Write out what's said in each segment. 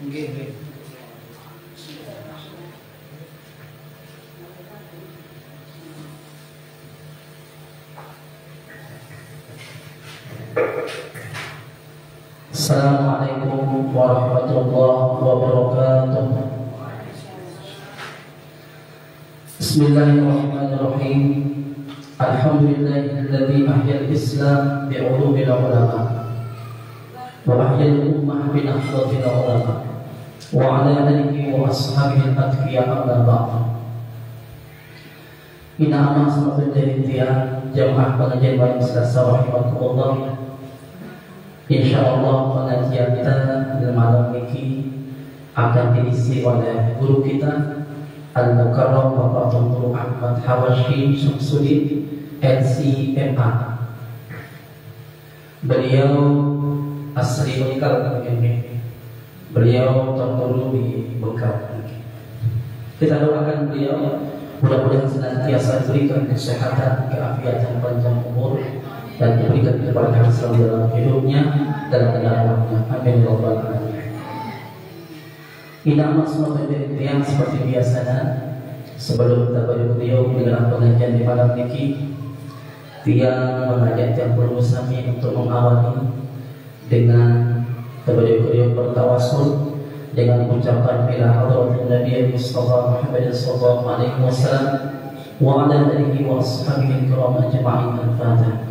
Nggih. Assalamualaikum warahmatullahi wabarakatuh. Bismillahirrahmanirrahim. Alhamdulillahilladzi ahyal Islam bi'ulumil ulama wa ahyal ummah bi nahdlatil ulama wa ala alihi wa ashabihi al-atqiya amma ba'd. Ina amal semakin dari jamaah pengajian malam Selasa rahimakumullah. Insyaallah pengajian kita dalam malam ini akan diisi oleh guru kita Al-Mukarram Bapak Dr. Ahmad Hawashi Syamsuddin LCMA. Beliau asli Bengkal, beliau tertulung di Bengkal. Kita doakan beliau mudah-mudahan senantiasa diberikan kesehatan, keafiatan, panjang umur, dan diberikan keberkahan selalu dalam hidupnya dan dakwahnya. Amin ya rabbal alamin. Ina maksud yang seperti biasanya sebelum kita beliau dengan pengajian di malam ini, dia mengajak yang perlu kami untuk mengawali dengan beliau bertawasul dengan ucapan ila hadratin Nabi Mustafa Muhammad sallallahu alaihi wasallam wa ala alihi wa ashabihi kiram ajma'in. Al-Fatihah.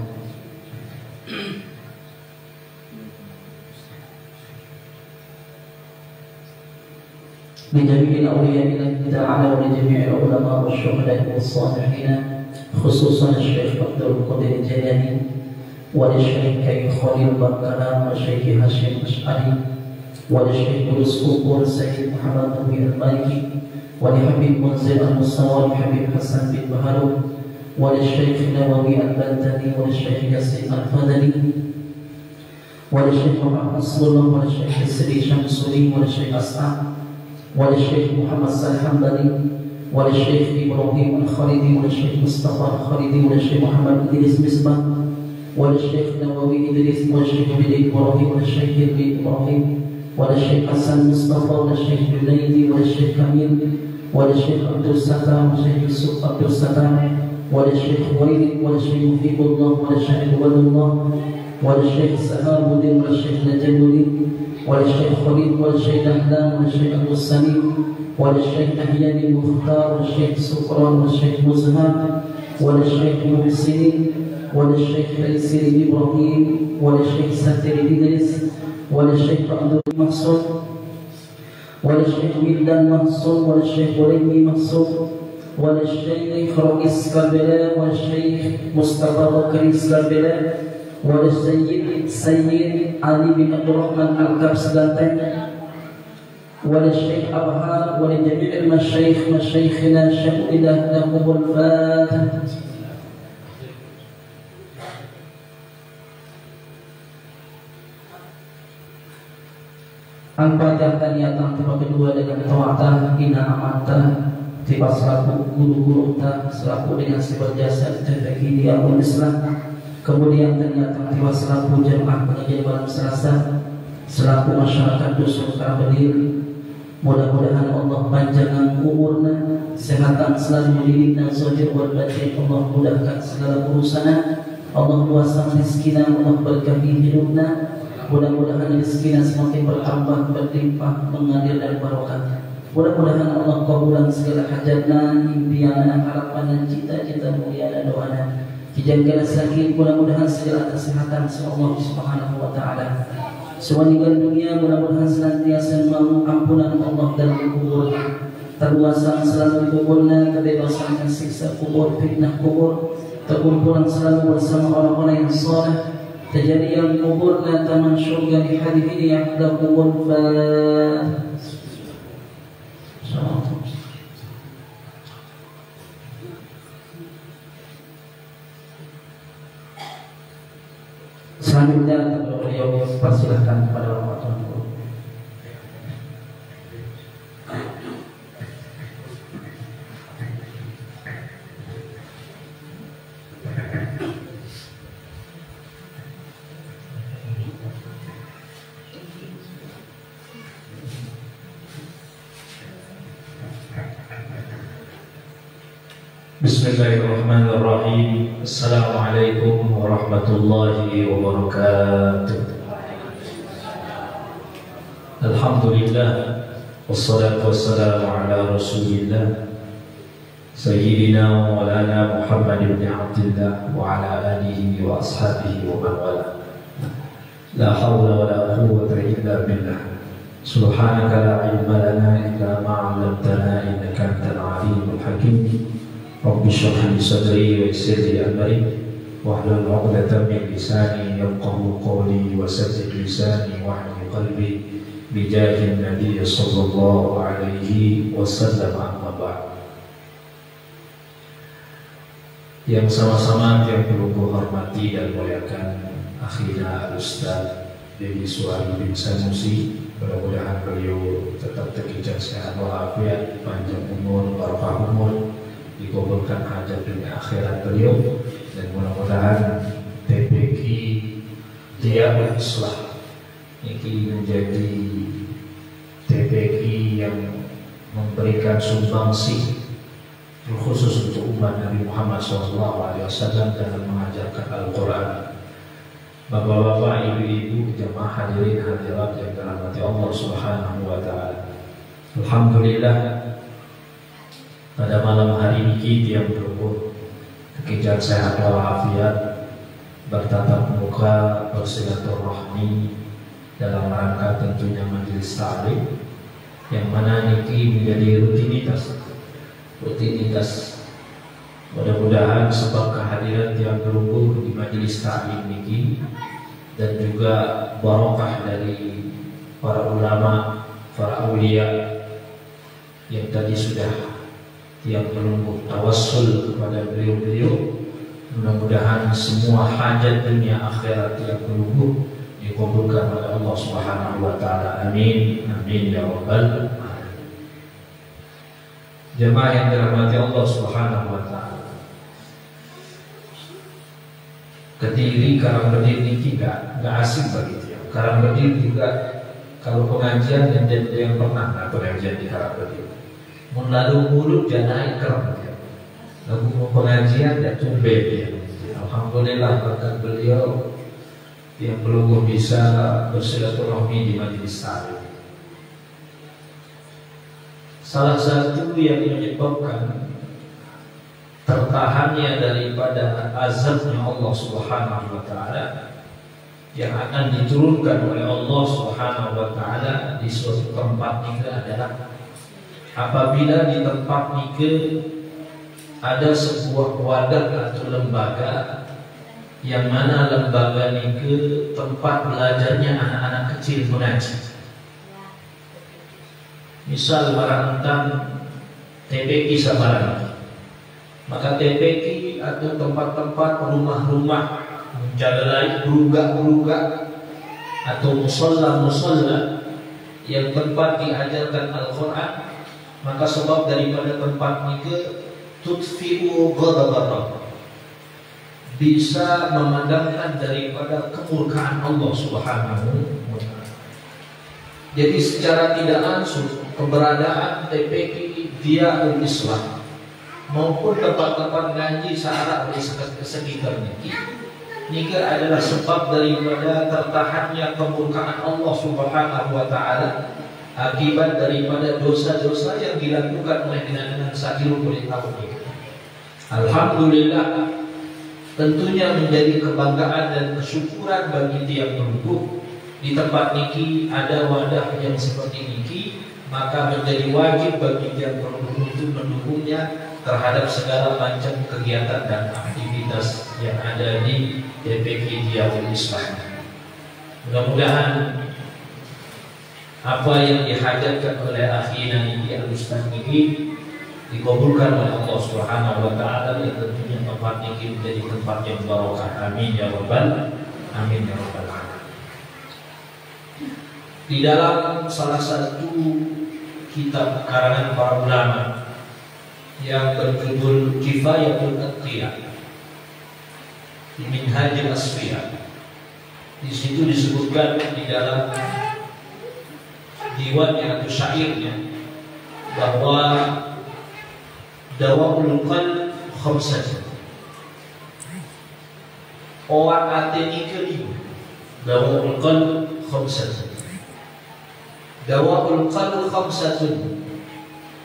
لجميع الأولياء الله تعالى ولجميع العلماء والشهداء والصالحين خصوصا الشيخ عبد القادر الجيلاني وللشيخ خليل بكرام والشيخ هاشم الأشعري وللشيخ الأسقف سيد محمد بن المالكي ولحبيب منزل المصطفى حبيب حسن بن بهارون وللشيخ نووي البلتاني وللشيخ ياسين الفضلي وللشيخ محمد نصر الله وللشيخ السري شمسولي وللشيخ أسعد وللشيخ محمد صالح الحمداني وللشيخ إبراهيم الخالدي وللشيخ مصطفى الخالدي وللشيخ محمد إدريس مصباح وللشيخ نووي إدريس وللشيخ بن إبراهيم وللشيخ بن إبراهيم وللشيخ حسن مصطفى وللشيخ جنيدي وللشيخ كميل وللشيخ عبد الستار وللشيخ يوسف عبد الستار وللشيخ وليد وللشيخ محب الله وللشيخ ولد الله وللشيخ سهام الدين وللشيخ نجم الدين وللشيخ خليل وللشيخ أحلام وللشيخ عبد السليم وللشيخ أحيان المختار وللشيخ سكران وللشيخ مزهر وللشيخ محسن وللشيخ تيسير إبراهيم وللشيخ ساتر إدريس وللشيخ عبد المحصور وللشيخ ميلان محصور وللشيخ وليمي محصور وللشيخ رئيس كربلاء وللشيخ مصطفى بكر كربلاء وللسيد علي بن عبد الرحمن الكبس دانتين وللشيخ أبهار ولجميع المشايخ مشايخنا شهدنا لهم الفاتحة. Al-Fatihah niatan tiba kedua dengan tawata ina amata tiba selaku guru-guru ta selaku dengan seberjasa terkini di awal Islam. Kemudian ternyata tiba selaku jemaah pengajian malam Selasa selaku masyarakat dusun Karabelir. Mudah-mudahan Allah panjangkan umurna, kesehatan selalu didikna zahir wal batin. Allah mudahkan segala urusanna, Allah luaskan rizkina, Allah berkahi hidupna. Mudah-mudahan rizkina semakin bertambah, berlimpah, mengalir dan barokah. Mudah-mudahan Allah kabulkan segala hajatna, impianna, harapanna, cita-cita mulia dan doana. Dijagalah sakit, mudah-mudahan segala kesehatan Allah Subhanahu wa taala. Semua meninggal dunia mudah-mudahan senantiasa mau ampunan Allah dalam kubur. Terluasan selalu kuburna, kebebasan dan siksa kubur, fitnah kubur. Terkumpulan selalu bersama orang-orang yang saleh. Kejadian kuburna taman syurga di hadis ini yang ada kubur selanjutnya beliau persilahkan kepada orang tua. Bismillahirrahmanirrahim. Assalamualaikum warahmatullahi wabarakatuh. Alhamdulillah, wassalatu wassalamu ala rasulillah Sayyidina wa maulana Muhammad ibn Abdillah wa ala alihi wa ashabihi wa man wala. La hawla wa la quwwata illa billah. Subhanaka la ilma lana illa ma 'allamtana innaka antal alimul hakim. Rabbi shrah li sadri wa yassir li amri wahlul 'uqdatam min lisani yafqahu qawli wa saddid lisani wahdid qalbi bijahin nabiy sallallahu alaihi wasallam. Amma ba'd. Yang sama-sama yang perlu hormati dan muliakan akhirnya Al-Ustaz Dedi Suhail bin Sanusi, mudah-mudahan beliau tetap terjaga sehat walafiat, panjang umur, barokah umur, dikabulkan hajat dunia akhirat beliau, dan mudah-mudahan TPQ Diyaul Islah ini menjadi TPQ yang memberikan sumbangsi khusus untuk umat Nabi Muhammad SAW dalam mengajarkan Al-Quran. Bapak-bapak, ibu-ibu, jemaah hadirin hadirat yang dirahmati Allah Subhanahu wa Ta'ala. Alhamdulillah, pada malam hari ini tiap berumur kekejar sehat walafiat, bertatap muka, bersilaturahmi dalam rangka tentunya majelis ta'lim yang mana niki menjadi rutinitas. Mudah-mudahan sebab kehadiran tiap berumur di majelis ta'lim niki dan juga barokah dari para ulama, para awliya yang tadi sudah tiap berumur tawassul kepada beliau-beliau, mudah-mudahan semua hajat dunia akhirat tiap berumur dikabulkan oleh Allah Subhanahu wa Ta'ala. Amin, amin ya rabbal alamin. Jemaah yang dirahmati Allah Subhanahu wa Ta'ala, Kediri, Karangbedil ini nggak asing bagi dia. Karangbedil juga kalau pengajian yang pernah pengajian di Karangbedil, mun lalu mulut jangan kerem dia. Lalu mau pengajian dan tumbe dia. Alhamdulillah berkat beliau yang belum bisa bersilaturahmi di majelis ta'lim. Salah satu yang menyebabkan tertahannya daripada azabnya Allah Subhanahu wa Ta'ala yang akan diturunkan oleh Allah Subhanahu wa Ta'ala di suatu tempat ini adalah apabila di tempat nike ada sebuah wadah atau lembaga yang mana lembaga nike tempat belajarnya anak-anak kecil mengaji. Misal barangkali TPQ sabaran, maka TPQ atau tempat-tempat rumah-rumah jalan berugak-berugak atau musola-musola yang tempat diajarkan Al-Quran, maka sebab daripada tempat nike tutfi'u ghadabar, bisa memadamkan daripada kemurkaan Allah Subhanahu wa Ta'ala. Jadi secara tidak langsung keberadaan TPQ Diyaul Islah maupun tempat-tempat ngaji searah di sekitar niki adalah sebab daripada tertahannya kemurkaan Allah Subhanahu wa Ta'ala akibat daripada dosa-dosa yang dilakukan oleh dengan Sakirul tahun ini. Alhamdulillah, tentunya menjadi kebanggaan dan kesyukuran bagi tiap penduduk di tempat niki ada wadah yang seperti niki, maka menjadi wajib bagi tiap penduduk untuk mendukungnya terhadap segala macam kegiatan dan aktivitas yang ada di TPQ Diyaul Islah. Mudah-mudahan apa yang dihajatkan oleh akhina ini Al-Ustaz ini dikabulkan oleh Allah Subhanahu wa Ta'ala, yang tentunya tempat ini menjadi tempat yang barokah. Amin ya rabbal alamin. Di dalam salah satu kitab karangan para ulama yang berjudul Kifayatul Atqiyah di Minhajul Asfiyah, di situ disebutkan di dalam diwannya atau syairnya bahwa dawaul qalb khamsah. Obat hati nikah lima. Dawaul qalb khamsah. Dawaul qalb khamsatun.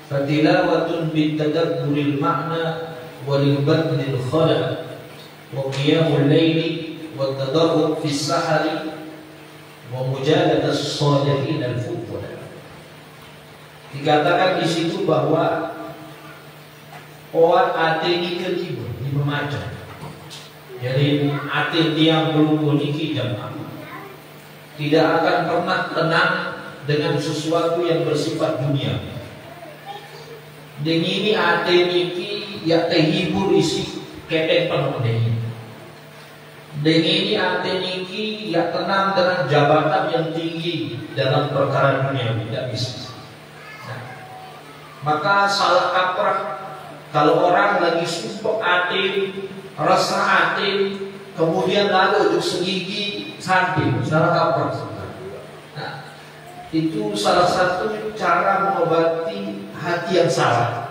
Fatilawatun bitadabburil ma'na walil badlil khala wa qiyamul layli wa tadarrub fis sahari wa mujaladas salihin al-fudala. Dikatakan di situ bahwa obat hati nikah lima macam. Jadi hati yang belum niki jamaah tidak akan pernah tenang dengan sesuatu yang bersifat dunia. Dengan ini hati niki ya terhibur isi kepeng penuh dengan ini hati niki ya tenang dengan jabatan yang tinggi dalam perkara dunia tidak bisa. Nah, maka salah kaprah kalau orang lagi sumpah hati rasa hati kemudian lalu untuk segigi samping salah kaprah. Nah, itu salah satu cara mengobati hati yang salah.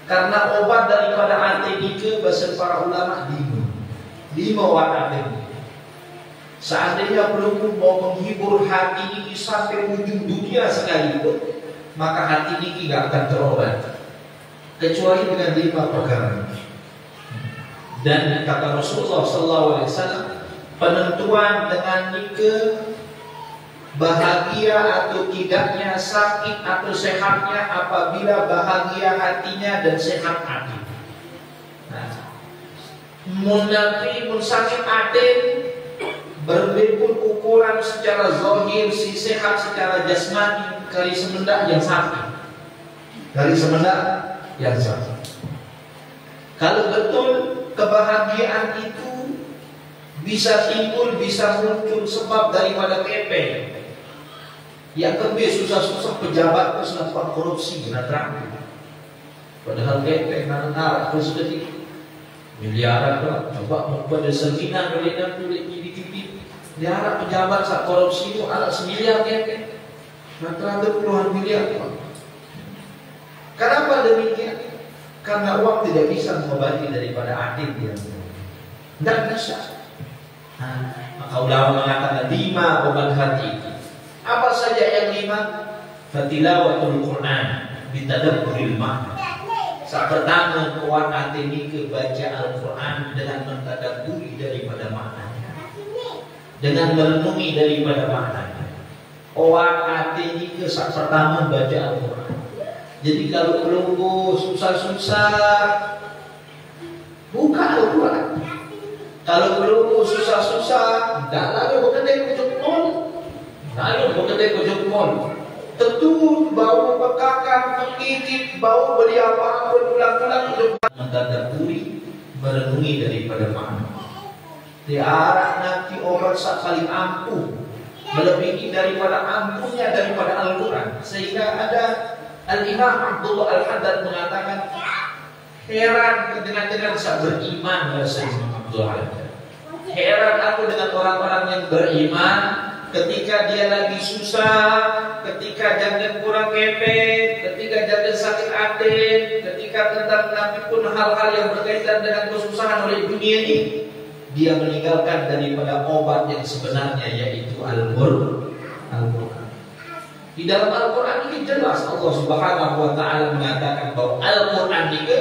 Karena obat daripada hati itu bahasa para ulama lima obat hati. Seandainya belum mau menghibur hati ini sampai ujung dunia sekalipun, maka hati ini tidak akan terobat kecuali dengan lima perkara. Dan kata Rasulullah SAW, penentuan dengan nikah bahagia atau tidaknya, sakit atau sehatnya apabila bahagia hatinya dan sehat hati. Nah, mun sakit hati berbeda ukuran secara zahir, si sehat secara jasmani, kali semendak yang sakit, kali semendak yang sakit. Kalau betul kebahagiaan itu bisa timbul, bisa muncul sebab daripada kepeng. Yang lebih susah-susah pejabat itu senapa korupsi, terang. Padahal kepeng nara terus detik miliaran lah. Coba mau pada sekinan miliaran tulis di miliaran pejabat saat korupsi itu alat semiliar kepeng. Rata-rata puluhan miliar. Kenapa demikian? Karena uang tidak bisa mengobati daripada adil dia. Tidak bisa. Nah, maka ulama mengatakan 5 obat hati itu. Apa saja yang 5? Fatilawatul Quran bitadabburil ma'na. Saat pertama obat hati ini kebaca Al-Quran dengan mentadabburi daripada maknanya, dengan merenungi daripada maknanya. Obat hati ini ke saat pertama baca Al-Quran. Jadi kalau belum susah-susah buka Al-Quran. Kalau belum susah-susah tidak lalu bekedai kujuk mall. Lalu bekedai kujuk mall. Tentu bau pekakan, menggigit, bau beli apa berulang-ulang kujuk mentadabburi, merenungi daripada makna. Tiara nanti obat sekali ampuh melebihi daripada ampuhnya daripada Al-Quran. Sehingga ada Al-Imam Abdullah Al-Haddad mengatakan, heran dengan saya beriman bahasa Imam Abdullah Al-Haddad. Heran aku dengan orang-orang yang beriman ketika dia lagi susah, ketika jangan kurang kepeng, ketika jangan sakit hati, ketika tentang Nabi pun hal-hal yang berkaitan dengan kesusahan oleh dunia ini, dia meninggalkan daripada obat yang sebenarnya yaitu Al-Quran. Di dalam Al-Quran ini jelas Allah Subhanahu wa Ta'ala mengatakan bahwa Al-Quran ini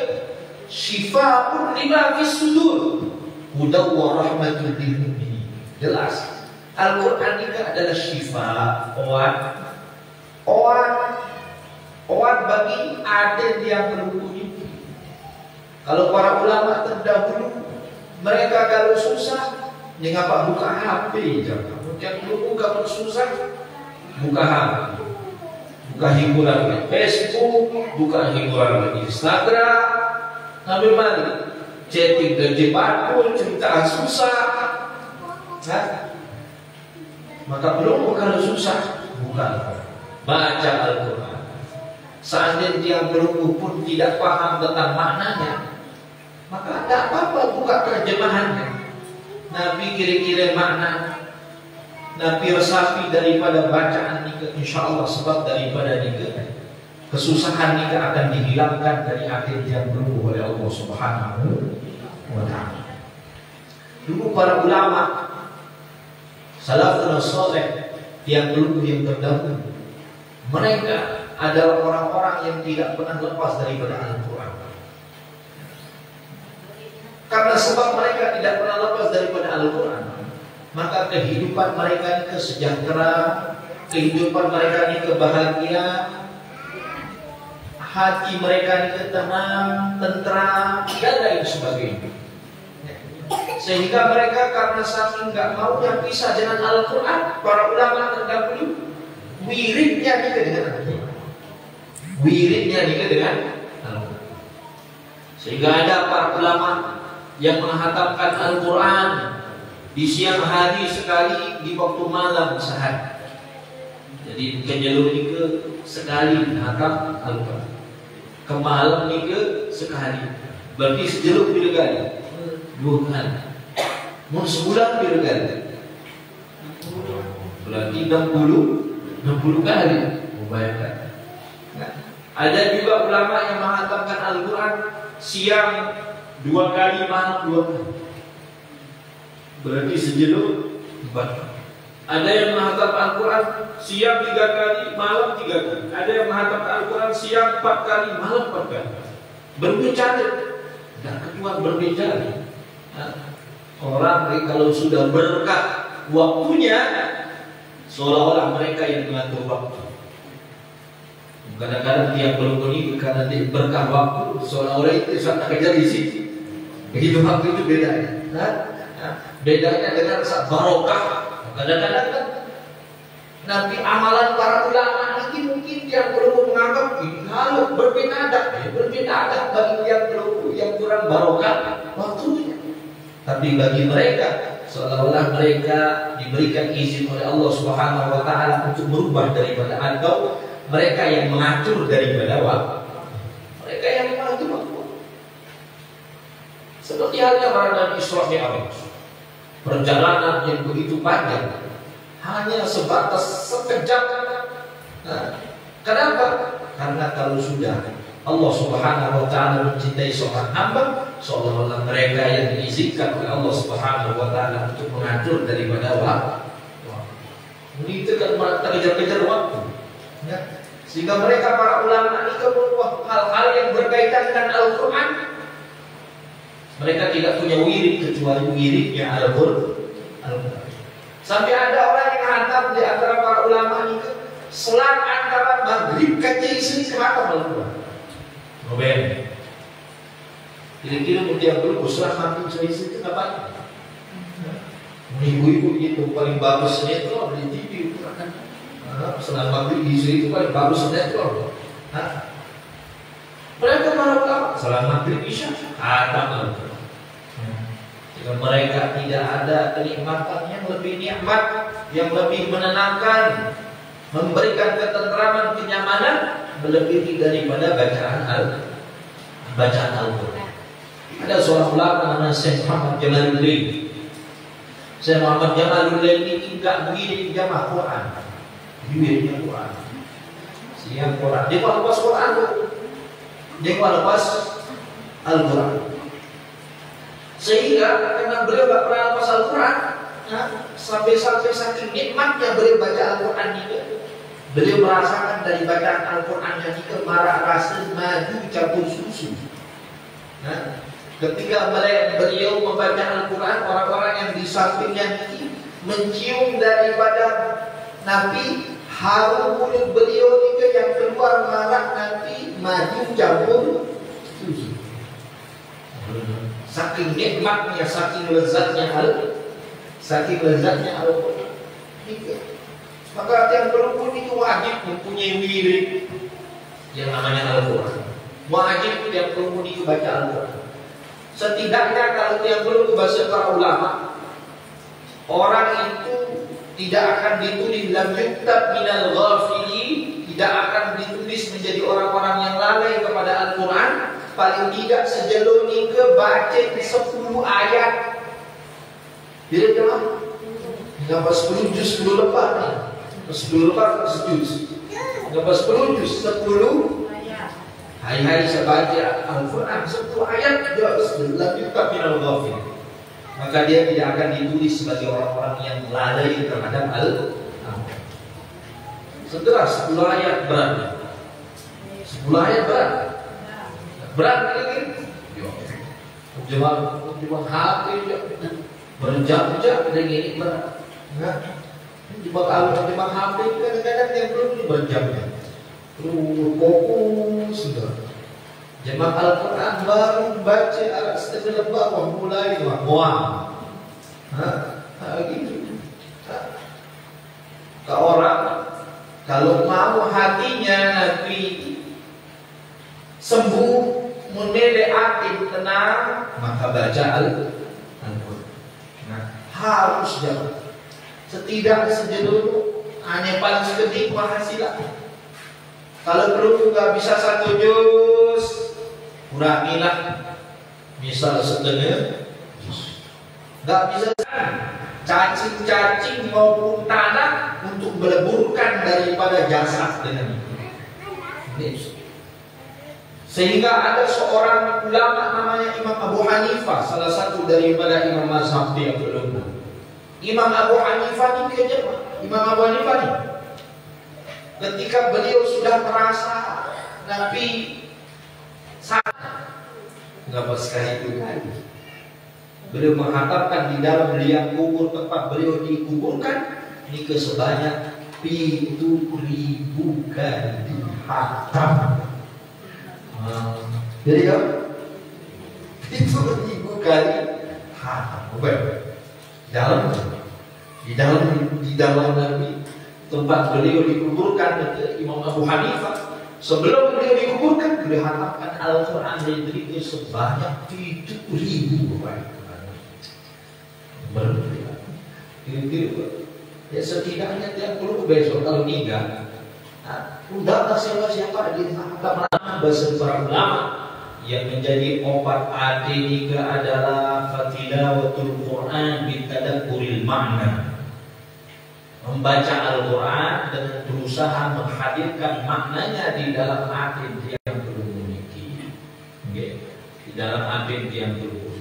syifaa'un lima fis sudur, hudaw wa rahmatul lil mu'minin. Jelas Al-Quran ini adalah syifa, obat bagi aden yang berhubungi. Kalau para ulama terdahulu mereka kalau susah, mengapa buka HP? Jangan buka susah, buka HP, buka hiburan Facebook, buka hiburan Instagram, sambil mandi, chatting gaji bakul, cerita susah. Nah, maka belum kalau susah, buka, baca Al-Quran. Seandainya dia belum pun tidak paham tentang maknanya, maka tidak apa-apa buka terjemahannya. Nabi kira-kira makna, Nabi resapi daripada bacaan nikah, insya Allah sebab daripada nikah kesusahan ini akan dihilangkan dari akhir yang berlaku oleh Allah Subhanahu wa Ta'ala. Dulu para ulama salafun saleh yang dulu yang terdahulu, mereka adalah orang-orang yang tidak pernah lepas daripada Al-Quran. Karena sebab mereka tidak pernah lepas daripada Al-Quran, maka kehidupan mereka ini kesejahtera, kehidupan mereka ini kebahagiaan, hati mereka ini tenang, tentram, dan lain sebagainya. Sehingga mereka karena saking nggak maunya pisah dengan Al-Quran, para ulama terdahulu wiridnya juga dengan Al-Quran. Wiridnya juga dengan Al-Quran. Sehingga ada para ulama yang menghatamkan Al-Quran di siang hari sekali, di waktu malam sehari. Jadi kenyelur ni ke sekali menghatam Al-Quran, ke malam ni ke sekali. Berarti sejeluk bila kali? 2 kali. Mau sebulan bila kali? Berarti 60 kali. Bayangkan. Nah, ada juga ulama yang menghatamkan Al-Quran siang 2 kali, malam 2 kali. Berarti sejeluk 4 kali. Ada yang menghatam Al-Quran siang 3 kali, malam 3 kali. Ada yang menghatam Al-Quran siang 4 kali, malam 4 kali. Berbicara dan kedua berbicara. Orang kalau sudah berkah waktunya, seolah-olah mereka yang mengatur waktu. Kadang-kadang tiap berukun ini karena berkah waktu, seolah-olah itu saat kerja di sini. Begitu waktu itu bedanya. Bedanya dengan saat barokah. Kadang-kadang kan nanti amalan para ulama nanti mungkin yang perlu menganggap ini kalau berbeda bagi yang kurang barokah waktunya. Tapi bagi mereka seolah-olah mereka diberikan izin oleh Allah Subhanahu wa Ta'ala untuk berubah daripada, atau mereka yang mengatur daripada waktu. Mereka yang mengatur waktu. Seperti halnya para Isra Mi'raj, perjalanan yang begitu panjang, hanya sebatas sekejap. Nah, kenapa? Karena kalau sudah Allah Subhanahu wa Ta'ala mencintai seorang hamba, seolah-olah mereka yang diizinkan oleh Allah Subhanahu wa Ta'ala untuk mengatur daripada waktu. Ini itu kan terkejar-kejar waktu. Ya. Sehingga mereka para ulama itu hal-hal yang berkaitan dengan Al-Quran, mereka tidak punya wirid kecuali wiridnya Al-Quran. Sampai ada orang yang hantam di antara para ulama itu, selang antara maghrib ke isya kemana Al-Quran. Noben. Kira-kira dia belum selang maghrib ke isya itu ngapain? Ibu-ibu gitu paling bagus sinetron di TV itu kan. Selang maghrib di isya itu paling bagus sinetron. Mereka para ulama selang maghrib isya hantam Al-Quran. Jika mereka tidak ada kenikmatan yang lebih nikmat, yang lebih menenangkan, memberikan ketentraman, kenyamanan, melebihi daripada bacaan Al-Quran. Ada seorang ulama namanya Syekh Muhammad Jamaluddin. Syekh Muhammad Jamaluddin ini tidak begini jamaah Quran, wiridnya Quran, siang Quran. Dia mau lepas Quran, dia mau lepas Al-Quran. Sehingga karena beliau tidak pernah lepas Al-Quran, sampai saking nikmatnya beliau baca Al-Quran itu, beliau merasakan dari bacaan Al-Quran yang itu marah rasa maju campur susu. Nah, ketika beliau membaca Al-Quran, orang-orang yang di sampingnya ini mencium daripada Nabi harum mulut beliau itu yang keluar marah nanti maju campur susu. Saking nikmatnya, saking lezatnya Al-Quran. Maka yang berukun itu wajib mempunyai wirid yang namanya Al-Quran. Wajib yang berukun itu baca Al-Quran. Setidaknya kalau yang berukun bahasa para ulama, orang itu tidak akan ditulis lam yuktab minal ghafili, tidak akan ditulis menjadi orang-orang yang lalai kepada Al-Quran. Paling tidak sejelur ni ke baca 10 ayat. Bila jemaah? Dapat 10 juz 10 lepas ni. 10 lepas 1 juz. Dapat 10 juz 10 Hai-hai saya baca Al-Quran 10 ayat lam yuktab minal ghafil, maka dia tidak akan ditulis sebagai orang-orang yang lalai terhadap Al-Quran. Setelah 10 ayat berat, 10 ayat berat lagi. Cuma HP berjam-jam dengan ini berat. Cuma HP kadang-kadang yang belum berjam-jam. Fokus sudah. Jemaah Al-Quran baru baca arah setengah bawah mulai wah. Gitu. Ke orang kalau mau hatinya nanti sembuh, menelek hati tenang, maka baca Al-Quran. Nah, harus jangan. Setidaknya sejenuh hanya paling sedikit penghasilan. Kalau perlu nggak bisa 1 juz, kurangilah, misal setengah juz. Nggak bisa cacing-cacing maupun tanah untuk meleburkan daripada jasad dengan itu. Sehingga ada seorang ulama namanya Imam Abu Hanifah, salah satu daripada imam mazhab yang berlumba. Imam Abu Hanifah ini dia Imam Abu Hanifah ini ketika beliau sudah merasa Nabi ngapa sekali itu kali beliau menghantarkan di dalam liang kubur tempat beliau dikuburkan ini ke sebanyak 7.000 kali dihantam. Jadi kan 7.000 kali di dalam Nabi tempat beliau dikuburkan Imam Abu Hanifah. Sebelum beliau dikuburkan, beliau hantarkan Al-Quran dari dirinya sebanyak 7.000 kira-kira. Ya setidaknya dia perlu besok kalau meninggal. Udahlah siapa di mahkamah bahasa para ulama yang menjadi obat hati adalah fatilawatul Quran bitadabburil makna. Membaca Al-Quran dengan berusaha menghadirkan maknanya di dalam hati yang perlu memiliki. Di dalam hati yang perlu.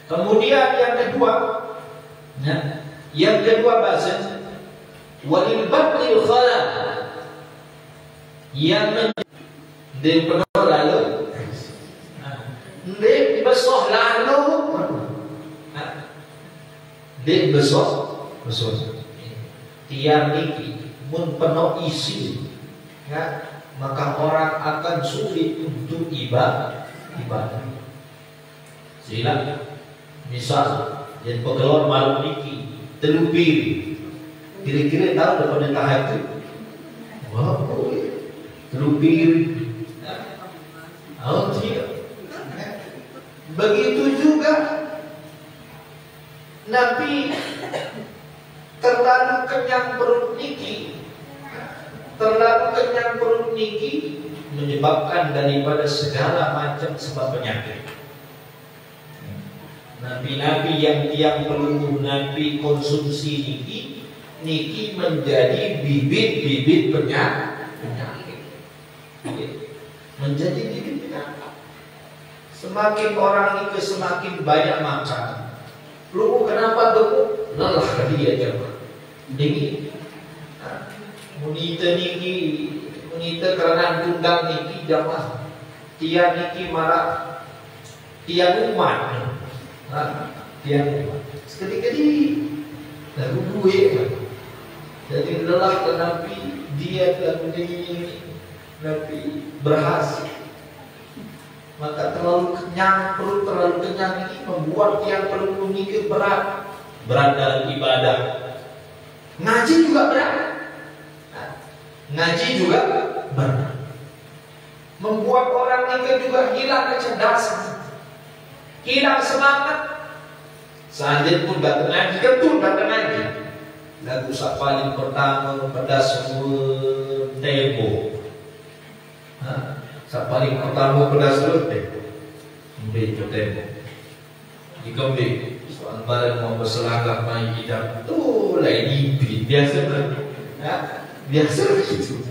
Kemudian yang kedua bahasa walil batil khala yang menjadi penuh lalu dek besok lalu dek besok tiap niki mun penuh isi maka orang akan sulit untuk ibadah. Sila misal jadi pegelor malam niki telupir kira-kira tahu daripada tahajud telupir tidak. Begitu juga Nabi terlalu kenyang perut niki menyebabkan daripada segala macam sebab penyakit. Nabi-nabi yang tiap perlu Nabi konsumsi niki menjadi bibit-bibit penyakit. Menjadi bibit penyakit. Semakin orang itu semakin banyak makan. Lu kenapa gemuk? Lelah dia jawab. Dingin. Munita karena tunggang niki jamaah. Tiang niki marah. Tiang umat. Tiang umat. Sekali-kali lagu gue. Jadi lelah tetapi dia lagu ini Nabi berhasil. Maka terlalu kenyang, perut terlalu kenyang ini membuat yang perlu memikir berat dalam ibadah. Ngaji juga berat. Membuat orang ini juga hilang kecerdasan, hilang semangat. Selanjutnya pun datang ngaji, betul datang ngaji. Lagu paling pertama pada semua tempo. Paling pertama pada seluruh tempo. Dikambil soal barang mau berselangkah main hidup tuh lain biasa biasa begitu.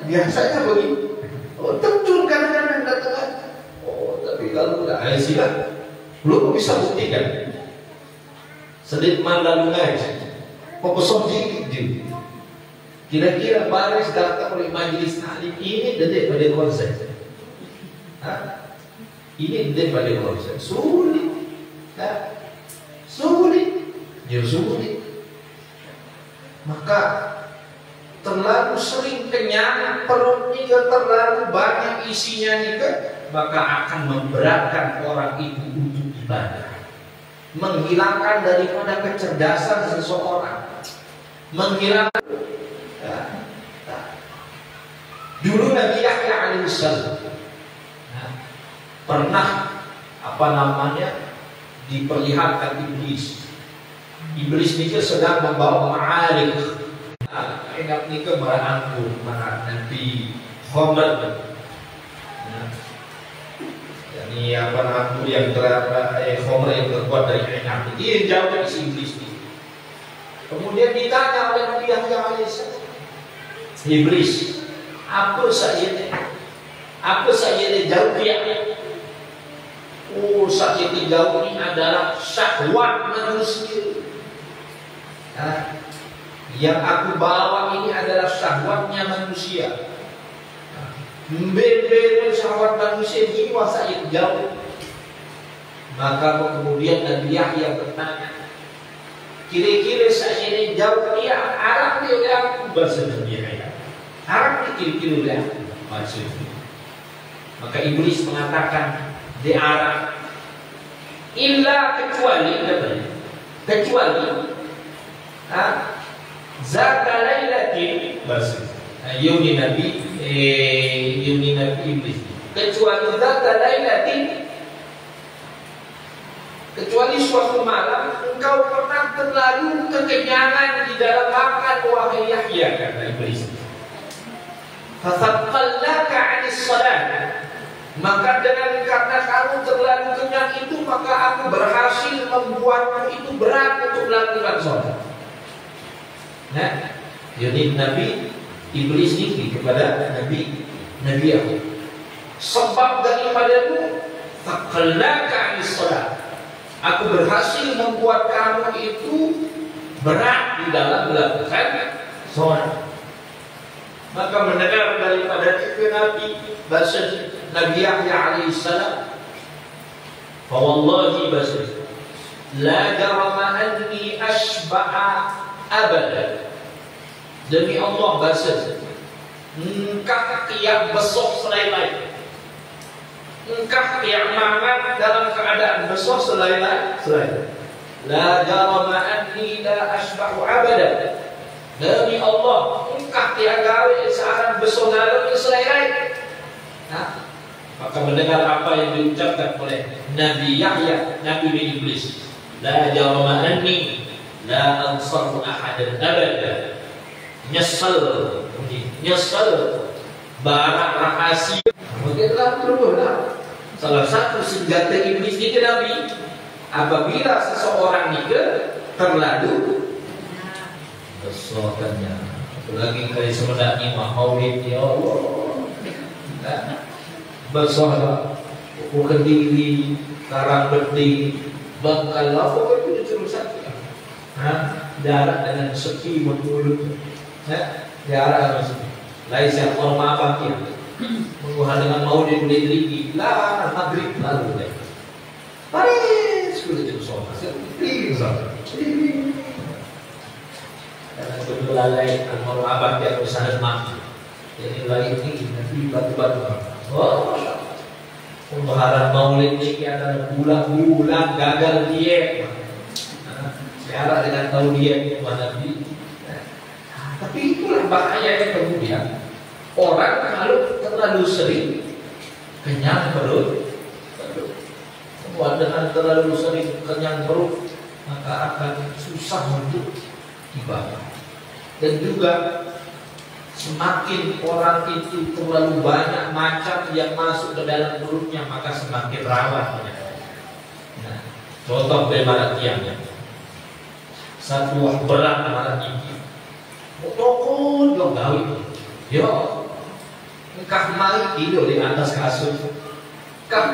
Biasanya begitu. Oh tentu sila belum bisa buktikan. Sedikit lalu ngaji, pokoknya dikit. Kira-kira baris datang oleh majelis taklim ini dedek pada konsep. Ini dedek pada konsep. Sulit. Sulit. Ya sulit. Maka terlalu sering kenyang, perut juga terlalu banyak isinya juga, maka akan memberatkan orang itu untuk ibadah. Menghilangkan daripada kecerdasan seseorang. Menghilangkan dulu Nabi Yahya alaihissalam pernah diperlihatkan iblis. Iblis ini sedang membawa ma'arik. Ingat ni ke marah Nabi Muhammad. Ini yang khomer yang terbuat dari inap. Ini yang jauh dari si iblis ini. Kemudian ditanya oleh Nabi Yahya alaihissalam, Iblis, apa saja jauh dia? Oh, saja jauh ini adalah syahwat manusia. Yang aku bawa ini adalah syahwatnya manusia. Membebel syahwat manusia jiwa saya jauh. Maka kemudian Nabi Yahya bertanya, kira-kira saya ini jauh dia arah dia oleh aku bahasa Nabi Yahya. Arah dia kira-kira oleh aku maksudnya. Maka iblis mengatakan di arah illa kecuali zaka lailatin bahasa Yuni Nabi iblis, kecuali zaka lailatin, kecuali suatu malam engkau pernah terlalu kekenyangan di dalam makan wahai Yahya, kata iblis. Fasaqqallaka 'anis salat, maka karena kamu terlalu kenyang itu, maka aku berhasil membuatmu itu berat untuk melakukan salat. Nah, jadi Nabi iblis ini kepada Nabi Yahya, sebab daripadamu fasaqqallaka 'anis salat, aku berhasil membuat kamu itu berat di dalam melakukan salat. Maka mendengar daripada itu bahasa Nabi Yahya alaihissalam, fa wallahi bahasa la jarama anni ashba'a abada, demi Allah bahasa engkau tiap besok selai-lai, engkau tiap mangan dalam keadaan besok selai-lai. La jarama anni la ashba'u abada, demi Allah engkau tiap gawe seorang besok lalu selai-lai. Maka mendengar apa yang diucapkan oleh Nabi Yahya, Nabi bin Iblis, la jarama anni la ansaru ahadan abada, nyesel barang rahasia. Mungkinlah terbunuh. Salah satu senjata iblis ini Nabi, apabila seseorang ini terlalu besokannya, apalagi kali sebenarnya maulid, ya Allah, bersolat, bukan diri, karang beti, bangkal lapor itu terus saja. Jarak dengan sepi mulut, jarak masih. Lain siapa orang apa dia? Menguhan dengan maulid boleh diri, lah maghrib lalu deh. Paris sudah jadi sholat, karena berbelalai orang apa dia bersandar mati. Jadi lain ini nanti batu-batu. Oh, pembaharan maulid ini adalah bulan-bulan gagal diet. Sekarang dengan tahu diet itu Nabi. Tapi itulah bahayanya kemudian orang kalau terlalu sering kenyang perut, dengan terlalu sering kenyang perut, maka akan susah untuk ibadah. Dan juga semakin orang itu terlalu banyak macam yang masuk ke dalam perutnya, maka semakin rawan. Nah, contoh bagaimana tiangnya, satu berat marah gigi, toko dong gawi, yo, engkau mari tidur di atas kasur, engkau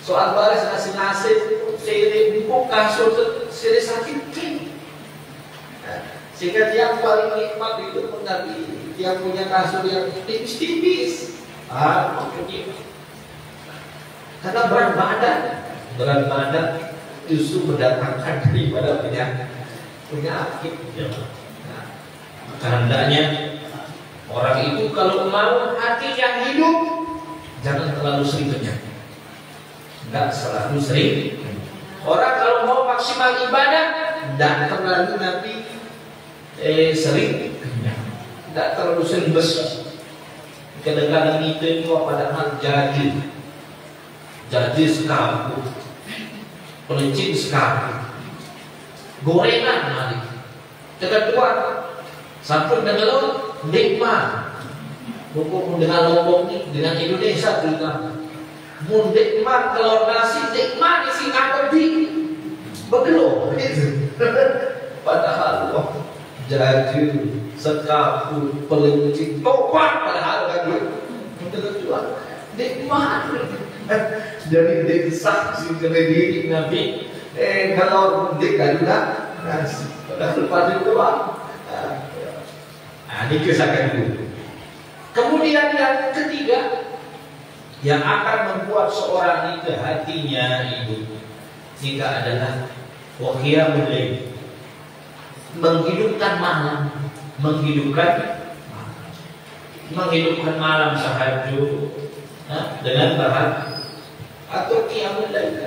Soal baris nasi seiring buka kasur seiring sakit sehingga yang paling nikmat itu mengerti yang punya kasur yang tipis-tipis. Maksudnya karena berat badan justru mendatangkan daripada penyakit. Karena hendaknya orang itu kalau mau hati yang hidup jangan terlalu sering kenyang. Enggak selalu sering. Orang kalau mau maksimal ibadah tidak terlalu nanti sering kenyang. Tidak terlalu sering besar. Kadang-kadang itu padahal jadi sekampung, pelicin sekampung, gorengan mari. Kedua, sampai dengan nikmat. Hukum dengan Lombok ini, dengan Indonesia juga. Nikmat telur nasi, nikmat isi di begelo. Padahal jadi sekampung, pelicin, topak padahal kan kedua nikmat. Jadi desa si diri Nabi kalau dekat juga nasi padahal pada doa. Ini kisahkan dulu. Kemudian yang ketiga yang akan membuat seorang itu hatinya hidup jika adalah qiyamul lail, menghidupkan malam tahajud dengan bahan atau qiyamul lail.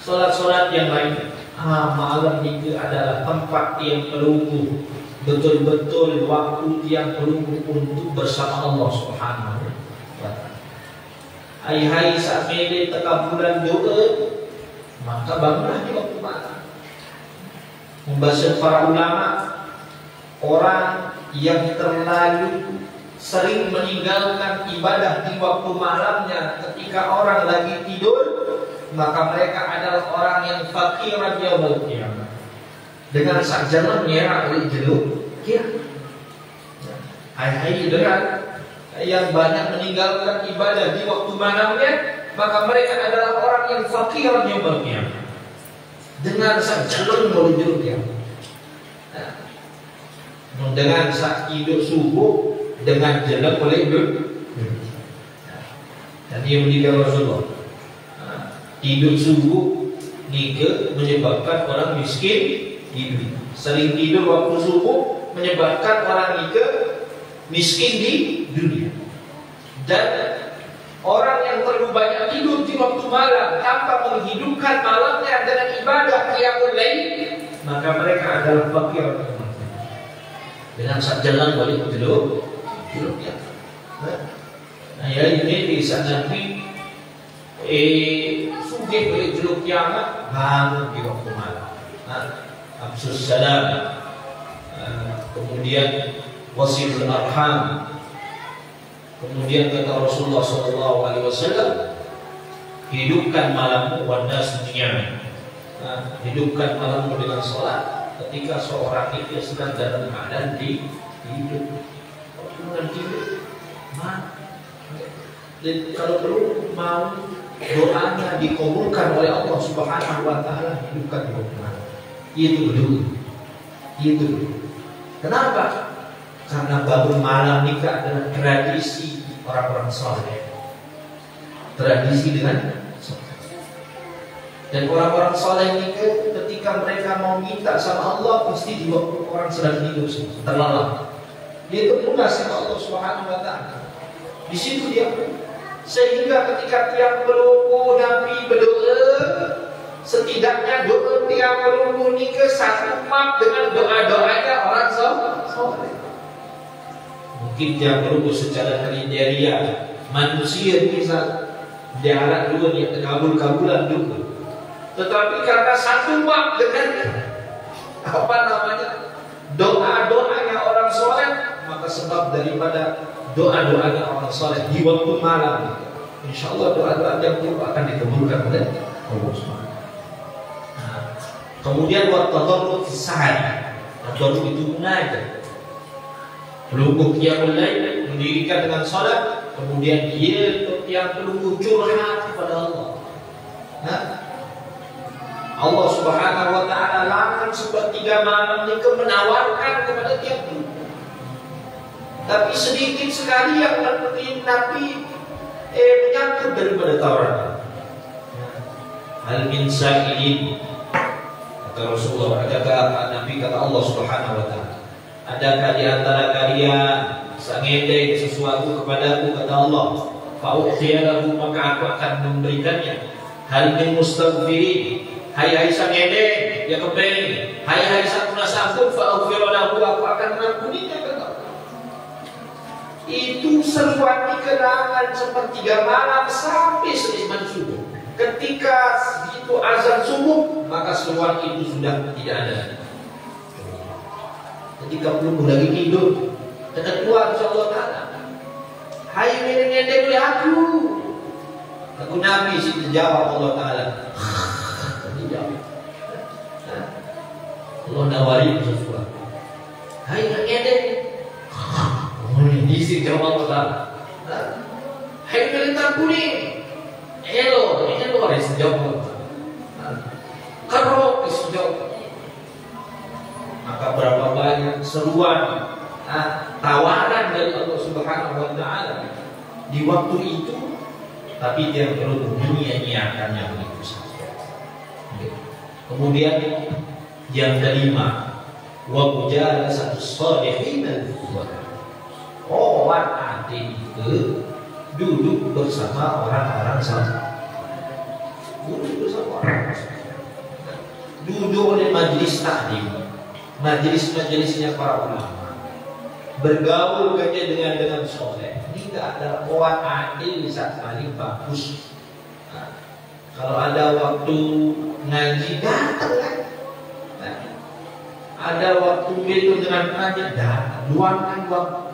Salat-salat yang lain. Malam itu adalah tempat yang pelunggu, betul-betul waktu yang pelunggu untuk bersama Allah Subhanahu wa Ta'ala. Hai saat mele teka bulan doa, maka bangunlah di waktu malam. Membahas para ulama, orang yang terlalu sering meninggalkan ibadah di waktu malamnya ketika orang lagi tidur, maka mereka adalah orang yang fakiran yaumul qiyamah. Dengan sajalah merah oleh jeluk hai dengan yang banyak meninggalkan ibadah di waktu malamnya, maka mereka adalah orang yang fakiran yaumul qiyamah. Dengan sajalah oleh jeluk dengan saat tidur subuh dengan jelek oleh jeluk. Dan dia meninggal Rasulullah. Tidur subuh nika menyebabkan orang miskin hidup. Sering tidur waktu subuh menyebabkan orang nika miskin di dunia. Dan orang yang terlalu banyak tidur di waktu malam tanpa menghidupkan malamnya dengan ibadah qiyamul lail, maka mereka adalah fakir. Dengan saat jalan balik tidur ya. Nah ya ini di saat Nabi sugih boleh jeluk kiamat bangun di waktu malam. Absus salam, kemudian wasilul arham, kemudian kata Rasulullah SAW, hidupkan malammu wanas dunia. Hidupkan malammu dengan sholat ketika seorang itu sedang dalam keadaan di hidup. Kalau tidur, dan kalau perlu mau doanya dikabulkan oleh Allah Subhanahu wa Ta'ala, hidupkan doa. Itu dulu. Kenapa? Karena bangun malam nikah adalah tradisi orang-orang saleh. Tradisi dengan saleh. Dan orang-orang saleh nikah ketika mereka mau minta sama Allah pasti di waktu orang sedang tidur terlelap. Dia termudah sama Allah Subhanahu wa Ta'ala. Di situ dia sehingga ketika tiap pelunggu Nabi berdoa, setidaknya doa tiap pelunggu ini satu map dengan doa-doanya orang soleh. Mungkin tiap pelunggu secara kriteria manusia bisa diharap dulu dia kabul-kabulan dulu. Tetapi karena satu map dengan doa-doanya orang soleh, maka sebab daripada doa-doanya orang saleh di waktu malam, insya Allah doa-doa yang itu akan dikabulkan oleh Allah Subhanahu. Kemudian waktu tadarruk fi sahar, tadarruk itu munajat. Pelunggu qiyamul lail mendirikan dengan salat kemudian dia yang perlu curhat kepada Allah. Nah, Allah Subhanahu wa taala langsung sepertiga malam itu menawarkan kepada dia. Tapi sedikit sekali yang Nabi menyangkut daripada tawaran. Hal min sa'ilin, kata Rasulullah, adakah Nabi, kata Allah Subhanahu wa taala, adakah di antara kalian sangedeng sesuatu kepadaku, kata Allah, fa'u'tiyalahu, maka aku akan memberikannya. Hal min mustaghfirin, hai sangedeng ya kepeng, hai sang munasabun, fa'ughfiralahu, aku akan mengampuninya, kata Allah. Itu seruan dikenangan sepertiga malam sampai seliman subuh. Ketika itu azan subuh, maka seruan itu sudah tidak ada. Ketika belum lagi tidur, ketua insyaallah taala, hai mengendeng oleh aku Nabi sih terjawab Allah taala. Allah nawari sesuatu. Hai mengendeng. Isi jawab Allah taala. Hai melintang kuning. Elo harus jawab. Kerok jawab. Maka berapa banyak seruan, tawaran dari Allah Subhanahu wa taala di waktu itu, tapi dia perlu menyia-nyiakannya begitu saja. Kemudian yang kelima, wa mujalasatu shalihin al-fuqara. Arti itu duduk bersama orang-orang saleh. Duduk bersama orang saleh. Duduk di majelis taklim, majelis-majelisnya para ulama, bergaul saja dengan soleh. Ini tidak ada orang adil di saat paling bagus. Kalau ada waktu ngaji, datang kan. Ada waktu itu dengan ngaji, datang, luangkan waktu.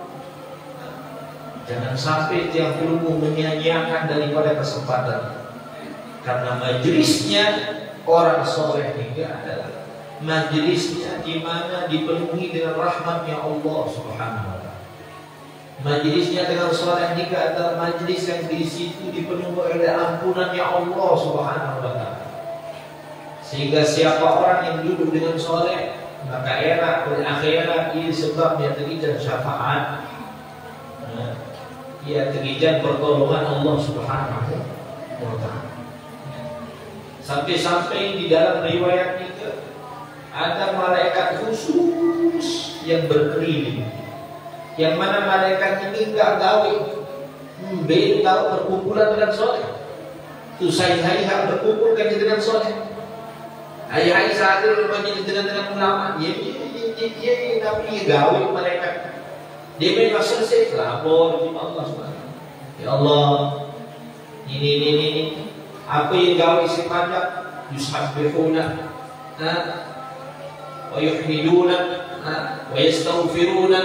Jangan sampai tiap ilmu menyia-nyiakan daripada kesempatan. Karena majelisnya orang soleh ini adalah majelisnya di mana dipenuhi dengan rahmatnya Allah Subhanahu wa taala. Majelisnya dengan soleh ini adalah majelis yang di situ dipenuhi oleh ampunannya Allah Subhanahu wa taala. Sehingga siapa orang yang duduk dengan soleh, maka enak oleh akhirat ini sebabnya terjadi syafaat. Ya terjadi pertolongan Allah Subhanahu wa taala. Sampai-sampai di dalam riwayat itu ada malaikat khusus yang berkeliling, yang mana malaikat ini enggak gawe, tahu berkumpulan dengan soleh. Tu hai berkumpul kan dengan soleh. Hai sahaja majlis dengan ulama. Tapi gawe malaikat. Dia memang selesai lapor di Allah Subhanahu. Ya Allah, ini apa yang gawe sifatnya yusabbihuna wa yuhmiduna wa yastaghfiruna.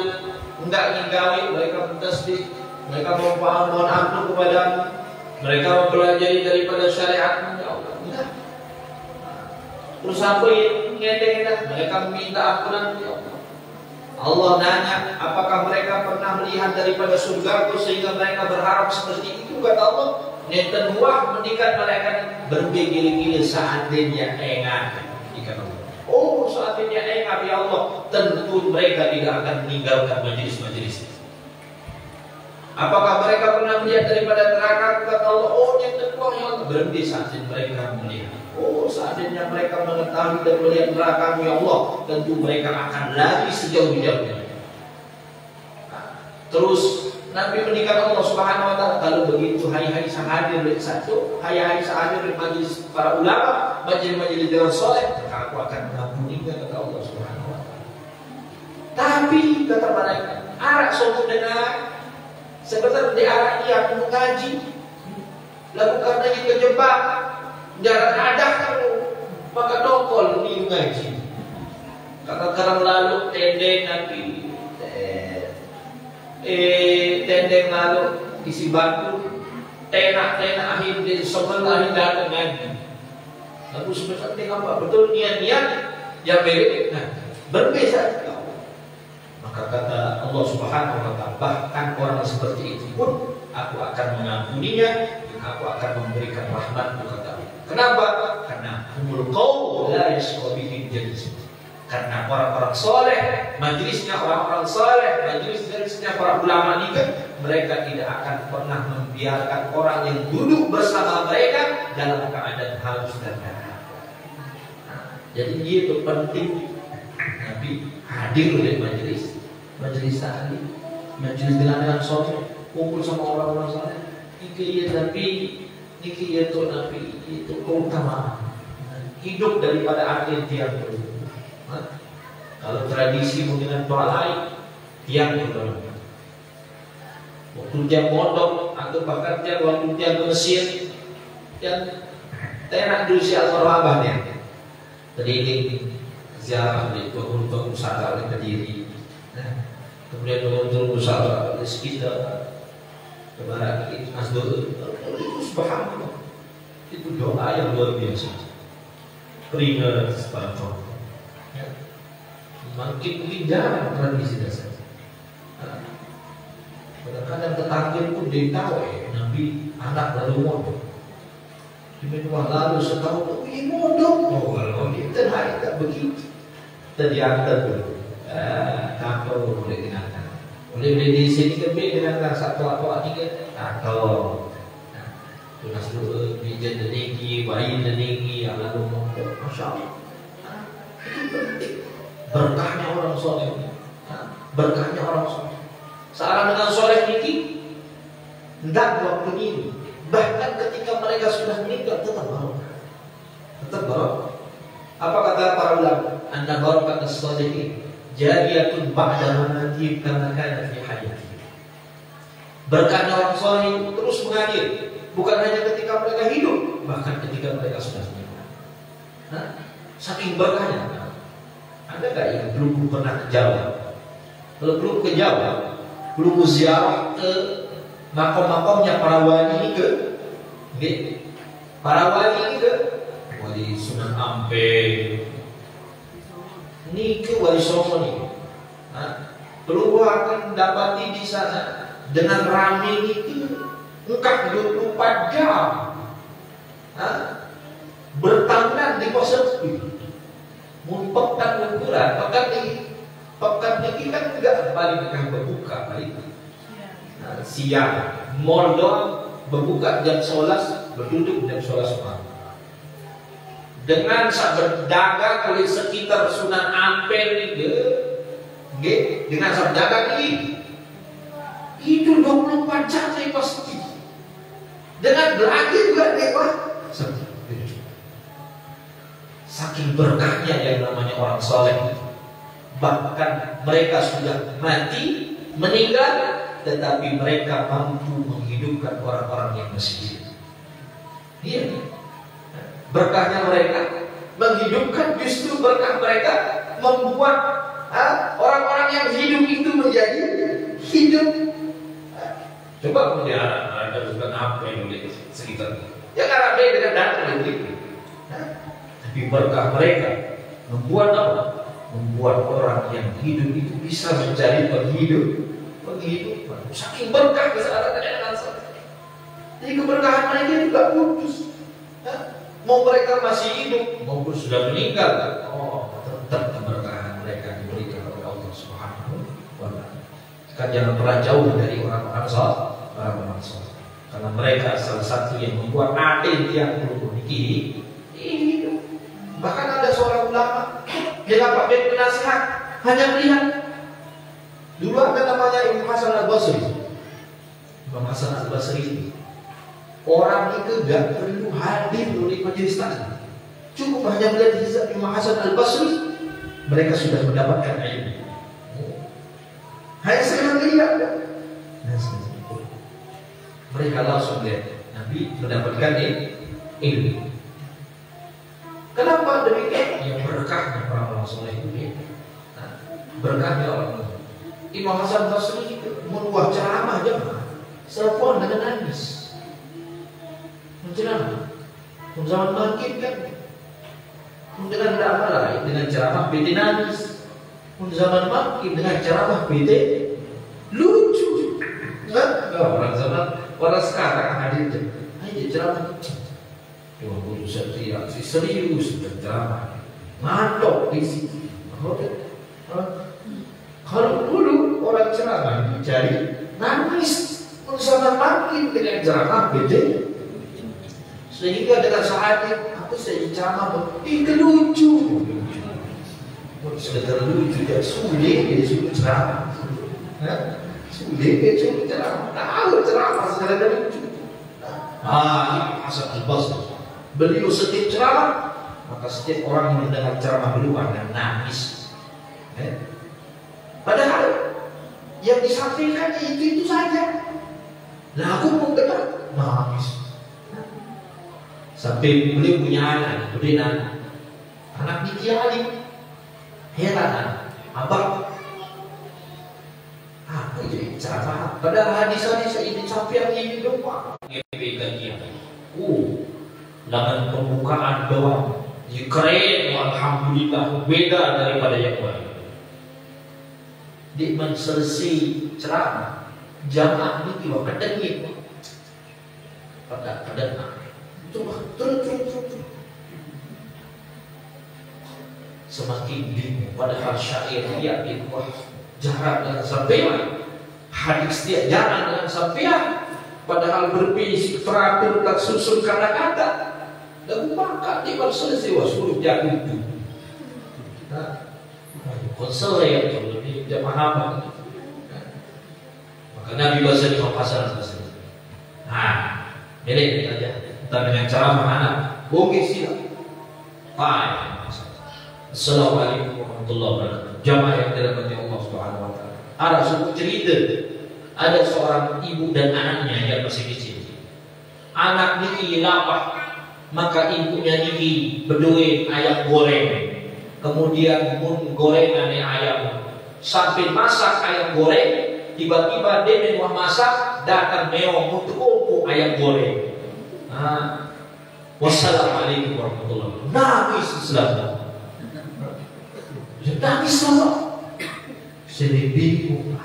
Enggak gawe mereka bertasbih, mereka mohon ampun kepadamu, mereka mempelajari daripada syariat-Mu, ya Allah. Enggak. Terus apa yang ngedeng, mereka meminta ampunan, ya Allah. Allah nanya, apakah mereka pernah melihat daripada surga sehingga mereka berharap seperti itu? Kata Allah, nenten wah mendikat malaikat bergigil-gigil seandainya engat. Oh, seandainya engat ya Allah, tentu mereka tidak akan meninggalkan majelis-majelis. Apakah mereka pernah melihat daripada neraka? Kata Allah, oh nenten wah ya Allah, berhenti saat mereka melihat. Oh, seandainya mereka mengetahui dan melihat neraka ya Allah, tentu mereka akan lari sejauh-jauhnya. Terus Nabi mendikan Allah Subhanahu wa taala, kalau begitu hai sahadir di satu, hai sahadir di majelis para ulama, majelis dengan soleh, maka aku akan mengampuninya, kata Allah Subhanahu wa taala. Tapi kata malaikat, arak sombong dengan sebentar di arak dia mengaji, lalu katanya kejebak. Jangan ada kamu, maka dokol di ngaji. Kadang-kadang lalu tendeng nanti, tendeng lalu isi batu, tenak akhir di sebelah datang ngaji. Lalu sebentar dengan apa? Betul niat yang berbeda. Nah, berbeda. Maka kata Allah Subhanahu wa taala, bahkan orang seperti itu pun aku akan mengampuninya, dan aku akan memberikan rahmatku, kata Allah. Kenapa? Karena humul qaum la yashqa bihim jalis. Karena orang-orang soleh, majelisnya orang-orang soleh, majelisnya para ulama ini, mereka tidak akan pernah membiarkan orang yang duduk bersama mereka dalam keadaan haus dan lapar. Jadi itu penting Nabi hadir di majelis taklim, majelis bilangan soleh, kumpul sama orang-orang soleh. Niki itu Nabi itu keutamaan hidup daripada akhir tiang dulu. Kalau tradisi dengan doa lain, tiang itu. Waktu dia mondok atau bahkan dia waktu dia ke Mesir, yang tenak dulu si al-Farabahnya. Tadi ini ziarah di bangun-bangun sadar di Kediri, kemudian bangun-bangun sadar di sekitar kebarat itu Asdul. Itu subhanallah, itu doa yang luar biasa. Keringat separuh. Makin jarang tradisi dasar. Kadang-kadang tetangga pun dia tahu Nabi anak lalu mondok. Cuma lalu setahun ini mondok. Oh kalau kita hari tak begitu. Kita diantar dulu. Atau boleh dengarkan. Boleh di sini kami dengarkan satu atau tiga. Atau tunas dulu bijan dan tinggi, bayi dan tinggi, lalu mondok. Masya Allah. Itu penting. Berkahnya orang soleh, berkahnya orang soleh. Seorang dengan soleh ini, hendak waktu ini, bahkan ketika mereka sudah meninggal tetap barokah, tetap barokah. Apa kata para ulama? Anna barokat as-solihin jariyatun ba'da mamati kama kana fi hayati. Berkahnya orang soleh terus mengalir, bukan hanya ketika mereka hidup, bahkan ketika mereka sudah meninggal. Saking berkahnya. Ada nggak yang belum pernah ke Jawa? Kalau belum ke Jawa, belum ziarah ke makam-makamnya para wali ke, para wali ke, wali Sunan Ampel, ini ke wali Songo nih. Perlu akan dapati di sana dengan rame itu, engkau 24 jam, bertangan di pos sepi. Pekan ukuran, pekan ini kan enggak paling akan berbuka paling siang, mall doang berbuka jam 11, berduduk jam 11 malam. Dengan berdagang oleh sekitar Sunan Ampel ini, dengan berdagang ini, itu 24 jam saya pasti. Dengan belanja juga dewa. Saking berkahnya yang namanya orang soleh. Bahkan mereka sudah mati, meninggal, tetapi mereka mampu menghidupkan orang-orang yang masih hidup. Iya. Berkahnya mereka menghidupkan, justru berkah mereka membuat orang-orang yang hidup itu menjadi hidup. Coba kemudian ada bukan apa yang boleh sekitar. Ya karena beda dengan data yang begitu. Tapi berkah mereka membuat apa? Membuat orang yang hidup itu bisa menjadi penghidupan. Saking berkah kesehatan. Jadi keberkahan mereka juga putus. Mau mereka masih hidup maupun sudah meninggal, tetap keberkahan mereka diberikan oleh Allah Subhanahu wa Ta'ala. Kan jangan pernah jauh dari orang-orang saleh, karena mereka salah satu yang membuat hati yang memiliki hidup. Bahkan ada seorang ulama dia dapat penasihat hanya melihat. Dulu ada namanya Imam Hasan al-Basri. Imam Hasan al-Basri orang itu gak perlu hadir di majelis taklim, cukup hanya melihat hizab Imam Hasan al-Basri, mereka sudah mendapatkan ilmu. Hanya sekadar melihat, mereka langsung lihat Nabi mendapatkan ilmu. Kenapa demikian? Yang berkahnya orang-orang soleh itu. Berkahnya orang. Imam Hasan al-Basri membuat ceramah jemaah, telepon dengan nangis. Menceramah, zaman bangkit kan, dengan ceramah lain, dengan ceramah bete nangis. Zaman bangkit dengan ceramah bete lucu, kan? Orang zaman Orang sekarang hadir aja ceramah. Dua guru setia si serius berceramah, ngantok di situ. Kalau dulu orang ceramah dicari nangis, bersama makin dengan ceramah beda. Sehingga dengan saatnya aku saya ceramah itu lucu. Sekedar lucu dia sulit dia suruh ceramah. Sulit dia suruh ceramah. Tahu ceramah sekedar lucu. Ini Hasan Al-Basri. Beliau setiap ceramah, maka setiap orang yang mendengar ceramah beliau akan nangis. Padahal yang disampaikan itu saja. Lah aku mau dengar nangis. Sampai beliau punya anak, beliau anak Diki Ali. Heran, abang, apa itu ceramah? Padahal hadis-hadis ini sampai ini doang. Dengan pembukaan doang, keren, alhamdulillah, beda daripada yang lain. Di selesai ceramah, jamaah ini juga kedengin, pada coba terus. Semakin bingung, padahal syair yakin wah jarak dengan sampean, hadis dia jarak dengan sampean, padahal berbisik teratur tak susun kata-kata. Dan maka di selesai wasuruh jatuh itu. Konsel ya kalau ini tidak paham. Maka Nabi bahasa di pasal selesai. Ini aja. Kita dengan cara mana? Boleh sila. Assalamualaikum warahmatullahi wabarakatuh. Jamaah yang dirahmati Allah Subhanahu wa taala. Ada suatu cerita. Ada seorang ibu dan anaknya yang masih kecil. Anak niki lapar. Maka ibunya niki berduit ayam goreng. Kemudian gorengan ayam. Sampai masak ayam goreng, tiba-tiba dia mau masak, datang meong untuk opo ayam goreng. Wassalamualaikum warahmatullahi wabarakatuh. Nangis Islam. Nangis sama. Saya bingung.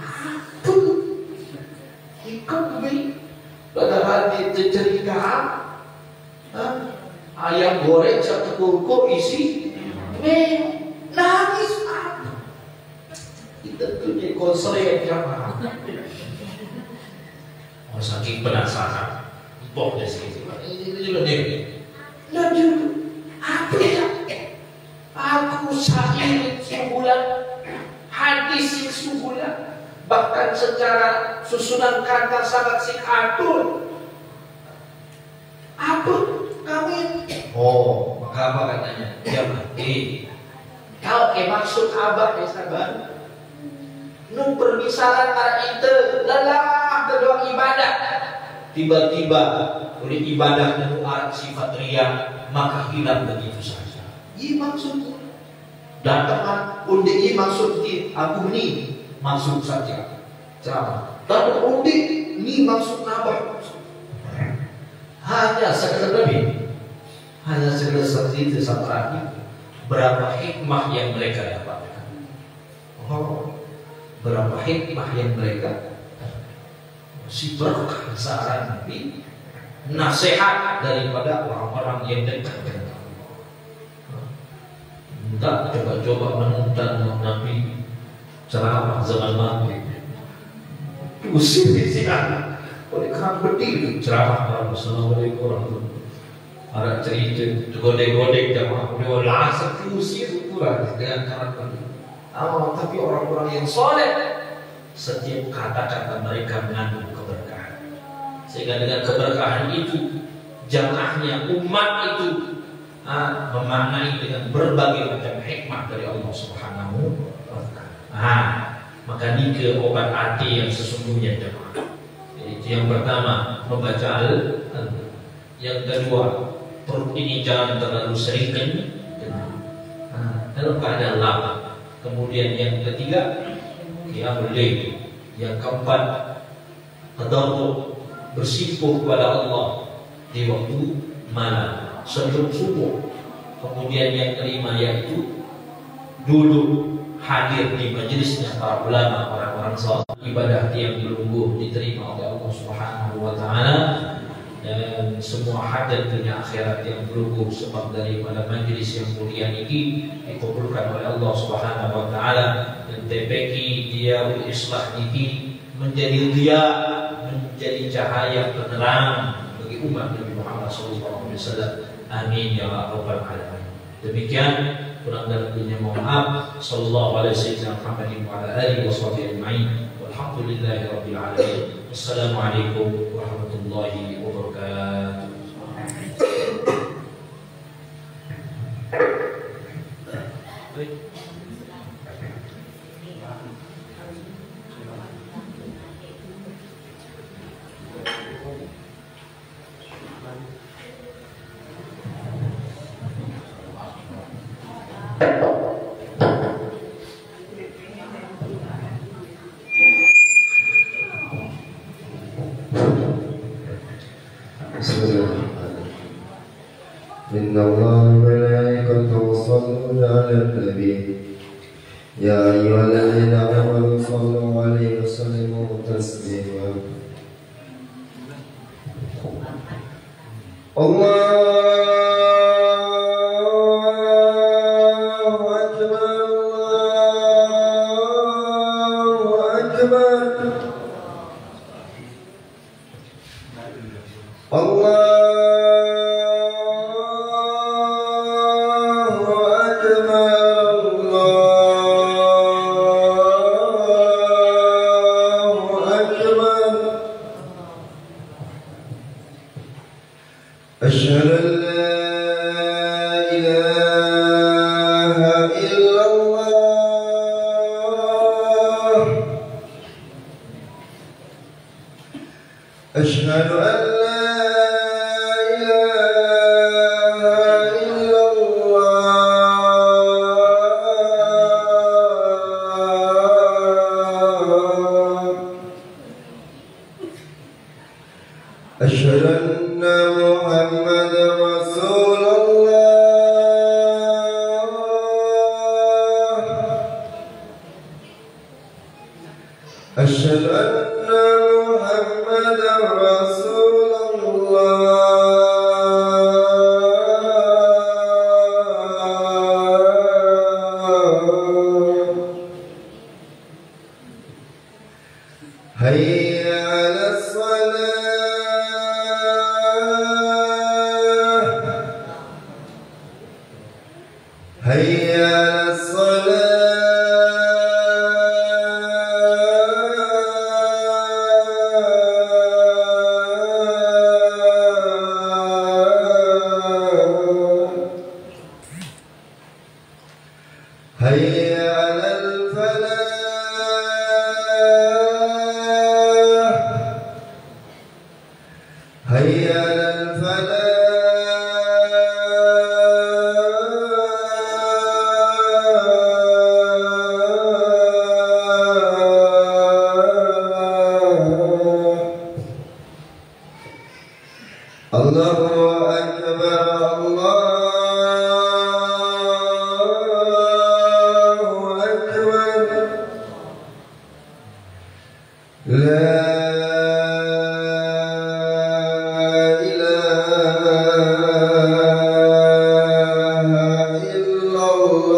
Ikan bingung. Padahal dia cerita. Ayam goreng satu kurko isi nangis kita tuh jadi konselor jamaah. Saking penasaran pokoknya sih lanjut apa ya aku syair sebulan hadis sebulan bahkan secara susunan kata sangat sing atur apa kami maka apa katanya dia mati kalau maksud abah ya sabar nu permisalan para itu lelah kedua ibadah tiba-tiba oleh ibadah nu sifat riya maka hilang begitu saja maksud datang undi maksud aku ini maksud saja ceramah dan undi ini maksud apa hanya sekedar lebih, hanya sekedar seperti itu sampai berapa hikmah yang mereka dapatkan. Berapa hikmah yang mereka si berkah saran Nabi, nasihat daripada orang-orang yang dekat dengan Allah. Tidak coba-coba menentang Nabi ceramah zaman maghrib, usir di sini. Oleh kerana berdiri ceramah Assalamualaikum warahmatullahi wabarakatuh. Ada cerita godek-godek jamaah beliau langsung diusir ukuran dengan karakter. Tapi orang-orang yang soleh setiap kata-kata mereka mengandung keberkahan. Sehingga dengan keberkahan itu jamaahnya umat itu memaknai dengan berbagai macam hikmah dari Allah Subhanahu wa taala. Maka ini ke obat hati yang sesungguhnya jamaah. Itu yang pertama membaca yang kedua perut ini jangan terlalu sering dalam keadaan lapar. Kemudian yang ketiga qiyamul lail. Yang keempat tadarruk bersimpuh kepada Allah di waktu malam sebelum subuh. Kemudian yang kelima yaitu duduk hadir di majelisnya para ulama, orang-orang saleh, ibadah yang dilungguh diterima oleh Allah Subhanahu wa taala, dan semua hajat dunia akhirat yang berluguh sebab daripada majelis yang mulia ini dikabulkan oleh Allah Subhanahu wa taala, dan TPQ Diyaul Islah ini menjadi dia, menjadi cahaya penerang bagi umat Nabi Muhammad SAW. Amin ya rabbal alamin. Demikian, kurang dan lebihnya mohon maaf. Sallallahu alaihi wasallam Muhammadin wa ala alihi washabihi ajma'in. Walhamdulillahi rabbil alamin. Wassalamualaikum warahmatullahi wabarakatuh. إن الله وملائكته يصلون على النبي يا أيها الذين آمنوا صلوا عليه وسلموا تسليما. أشهد أن لا إله إلا الله. أشهد أن لا إله إلا الله. أشهد أن محمد رسول الله. أشهد أن محمد رسول الله. هيا على الصلاة. هيا على الصلاة. هيا على الفلاح. هيا على الفلاح. الله أكبر. الله أكبر. لا إله إلا الله.